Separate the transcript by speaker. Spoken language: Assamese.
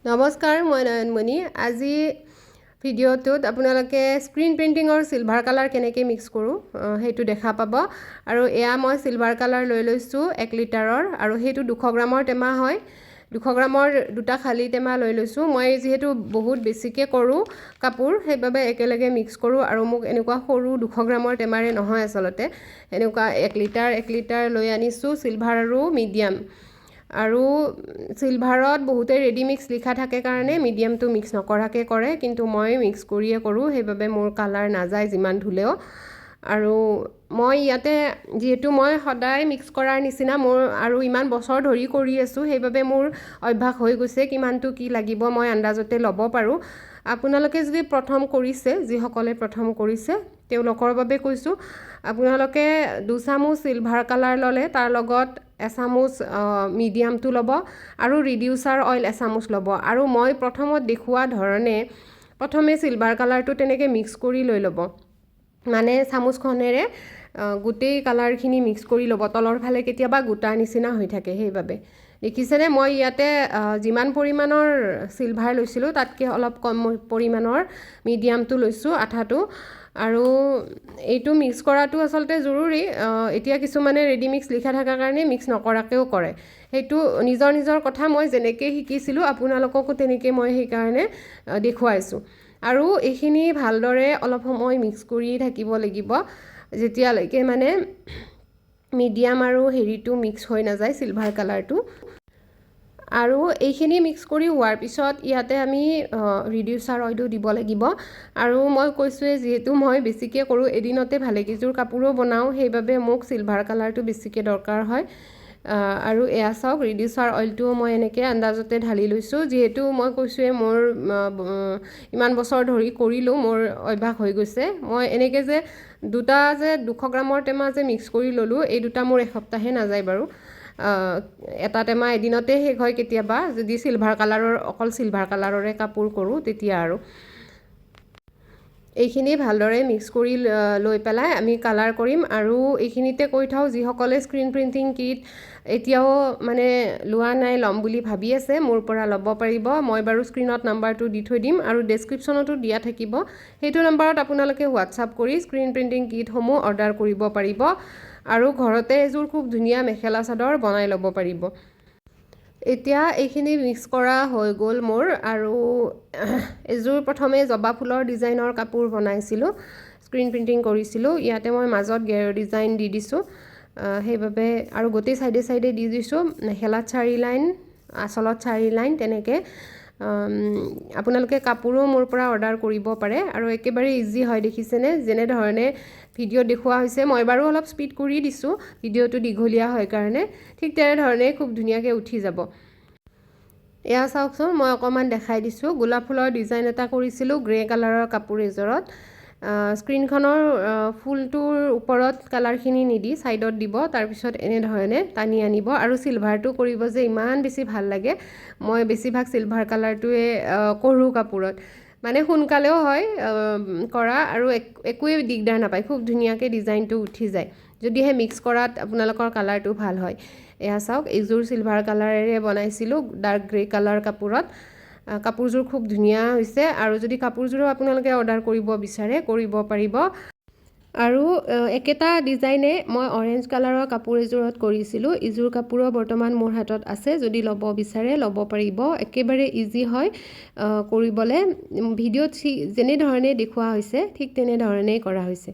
Speaker 1: নমস্কাৰ, মই নয়নমণি। আজি ভিডিঅ'টোত আপোনালোকে স্ক্ৰীন প্ৰিণ্টিঙৰ চিলভাৰ কালাৰ কেনেকৈ মিক্স কৰোঁ সেইটো দেখা পাব। আৰু এয়া মই চিলভাৰ কালাৰ লৈ লৈছোঁ 1 লিটাৰৰ, আৰু সেইটো 200 গ্ৰামৰ টেমা হয়। 200 গ্ৰামৰ দুটা খালী টেমা লৈ লৈছোঁ। মই যিহেতু বহুত বেছিকৈ কৰোঁ কাপোৰ, সেইবাবে একেলগে মিক্স কৰোঁ। আৰু মোক এনেকুৱা সৰু 200 গ্ৰামৰ টেমাৰে নহয়, আচলতে এনেকুৱা 1 লিটাৰ লৈ আনিছোঁ, চিলভাৰ আৰু মিডিয়াম। আৰু চিলভাৰত বহুতে ৰেডি মিক্স লিখা থাকে কাৰণে মিডিয়ামটো মিক্স নকৰাকৈ কৰে, কিন্তু মই মিক্স কৰিয়ে কৰোঁ, সেইবাবে মোৰ কালাৰ নাযায় যিমান ধুলেও। আৰু মই ইয়াতে যিহেতু মই সদায় মিক্স কৰাৰ নিচিনা মোৰ আৰু ইমান বছৰ ধৰি কৰি আছোঁ, সেইবাবে মোৰ অভ্যাস হৈ গৈছে। কিমানটো কি লাগিব মই আন্দাজতে ল'ব পাৰোঁ। আপোনালোকে যদি প্ৰথম কৰিছে, যিসকলে প্ৰথম কৰিছে তেওঁলোকৰ বাবে কৈছোঁ, আপোনালোকে 2 চামুচ চিলভাৰ কালাৰ ল'লে তাৰ লগত 1 চামুচ মিডিয়ামটো ল'ব, আৰু ৰিডিউচাৰ অইল 1 চামুচ ল'ব। আৰু মই প্ৰথমত দেখুওৱা ধৰণে প্ৰথমে চিলভাৰ কালাৰটো তেনেকৈ মিক্স কৰি লৈ ল'ব, মানে চামুচখনেৰে গোটেই কালাৰখিনি মিক্স কৰি ল'ব। তলৰ ফালে কেতিয়াবা গোটাৰ নিচিনা হৈ থাকে, সেইবাবে দেখিছেনে মই ইয়াতে যিমান পৰিমাণৰ চিলভাৰ লৈছিলোঁ তাতকৈ অলপ কম পৰিমাণৰ মিডিয়ামটো লৈছোঁ, আঠাটো। আৰু এইটো মিক্স কৰাটো আচলতে জৰুৰী। এতিয়া কিছুমানে ৰেডি মিক্স লিখা থকাৰ কাৰণে মিক্স নকৰাকৈও কৰে, সেইটো নিজৰ নিজৰ কথা। মই যেনেকৈ শিকিছিলোঁ আপোনালোককো তেনেকৈ মই সেইকাৰণে দেখুৱাইছোঁ। আৰু এইখিনি ভালদৰে অলপ সময় মিক্স কৰি থাকিব লাগিব, যেতিয়ালৈকে মানে মিডিয়াম আৰু হেৰিটো মিক্স হৈ নাযায়, চিলভাৰ কালাৰটো। আৰু এইখিনি মিক্স কৰি হোৱাৰ পিছত ইয়াতে আমি ৰিডিউচাৰ অইলো দিব লাগিব। আৰু মই কৈছোঁৱে, যিহেতু মই বেছিকৈ কৰোঁ, এদিনতে ভালেকেইযোৰ কাপোৰো বনাওঁ, সেইবাবে মোক চিলভাৰ কালাৰটো বেছিকৈ দৰকাৰ হয়। আৰু এয়া চাওক, ৰিডিউচাৰ অইলটো মই এনেকৈ আন্দাজতে ঢালি লৈছোঁ। যিহেতু মই কৈছোঁৱে মোৰ ইমান বছৰ ধৰি কৰিলোঁ, মোৰ অভ্যাস হৈ গৈছে। মই এনেকৈ যে 200 গ্ৰামৰ টেমা যে মিক্স কৰি ল'লোঁ, এই দুটা মোৰ এসপ্তাহে নাযায় বাৰু। এটা টেমা এদিনতে শেষ হয় কেতিয়াবা, যদি চিলভাৰ কালাৰৰ অকল চিলভাৰ কালাৰৰে কাপোৰ কৰোঁ তেতিয়া। আৰু এইখিনি ভালদৰে মিক্স কৰি লৈ পেলাই আমি কালাৰ কৰিম। আৰু এইখিনিতে কৈ থওঁ, যিসকলে স্ক্ৰীন প্ৰিণ্টিং কিট এতিয়াও মানে লোৱা নাই, ল'ম বুলি ভাবি আছে, মোৰ পৰা ল'ব পাৰিব। মই বাৰু স্ক্ৰীনত নাম্বাৰটো দি থৈ দিম, আৰু ডেছক্ৰিপশ্যনতো দিয়া থাকিব। সেইটো নাম্বাৰত আপোনালোকে হোৱাটছআপ কৰি স্ক্ৰীন প্ৰিণ্টিং কিটসমূহ অৰ্ডাৰ কৰিব পাৰিব, আৰু ঘৰতে এযোৰ খুব ধুনীয়া মেখেলা চাদৰ বনাই ল'ব পাৰিব। এতিয়া এইখিনি মিক্স কৰা হৈ গ'ল মোৰ। আৰু এযোৰ প্ৰথমে জবা ফুলৰ ডিজাইনৰ কাপোৰ বনাইছিলোঁ, স্ক্ৰীন প্ৰিণ্টিং কৰিছিলোঁ। ইয়াতে মই মাজত গেৰ ডিজাইন দি দিছোঁ, সেইবাবে। আৰু গোটেই চাইডে চাইডে দি দিছোঁ, মেখেলাত 4 লাইন, আঁচলত 4 লাইন, তেনেকৈ। আপোনালোকে কাপোৰো মোৰ পৰা অৰ্ডাৰ কৰিব পাৰে, আৰু একেবাৰে ইজি হয়। দেখিছেনে যেনেধৰণে ভিডিঅ'ত দেখুওৱা হৈছে, মই বাৰু অলপ স্পীড কৰি দিছোঁ, ভিডিঅ'টো দীঘলীয়া হয় কাৰণে। ঠিক তেনেধৰণে খুব ধুনীয়াকৈ উঠি যাব। এয়া চাওকচোন, মই অকণমান দেখাই দিছোঁ। গোলাপ ফুলৰ ডিজাইন এটা কৰিছিলোঁ গ্ৰে কালাৰৰ কাপোৰ এযোৰত। স্ক্ৰীনখনৰ ফুলটোৰ ওপৰত কালাৰখিনি নিদি ছাইডত দিব, তাৰপিছত এনেধৰণে টানি আনিব। আৰু চিলভাৰটো কৰিব যে ইমান বেছি ভাল লাগে, মই বেছিভাগ চিলভাৰ কালাৰটোৱে কৰোঁ কাপোৰত, মানে সোনকালেও হয় কৰা, আৰু একোৱেই দিগদাৰ নাপায়, খুব ধুনীয়াকৈ ডিজাইনটো উঠি যায়, যদিহে মিক্স কৰাত আপোনালোকৰ কালাৰটো ভাল হয়। এয়া চাওক, এইযোৰ চিলভাৰ কালাৰেৰে বনাইছিলোঁ ডাৰ্ক গ্ৰে কালাৰ কাপোৰত। কাপোৰযোৰ খুব ধুনীয়া হৈছে, আৰু যদি কাপোৰযোৰো আপোনালোকে অৰ্ডাৰ কৰিব বিচাৰে কৰিব পাৰিব। আৰু একেটা ডিজাইনে মই অৰেঞ্জ কালাৰৰ কাপোৰ এযোৰত কৰিছিলোঁ। এইযোৰ কাপোৰো বৰ্তমান মোৰ হাতত আছে, যদি ল'ব বিচাৰে ল'ব পাৰিব। একেবাৰে ইজি হয় কৰিবলৈ। ভিডিঅ'ত যেনেধৰণে দেখুওৱা হৈছে ঠিক তেনেধৰণেই কৰা হৈছে।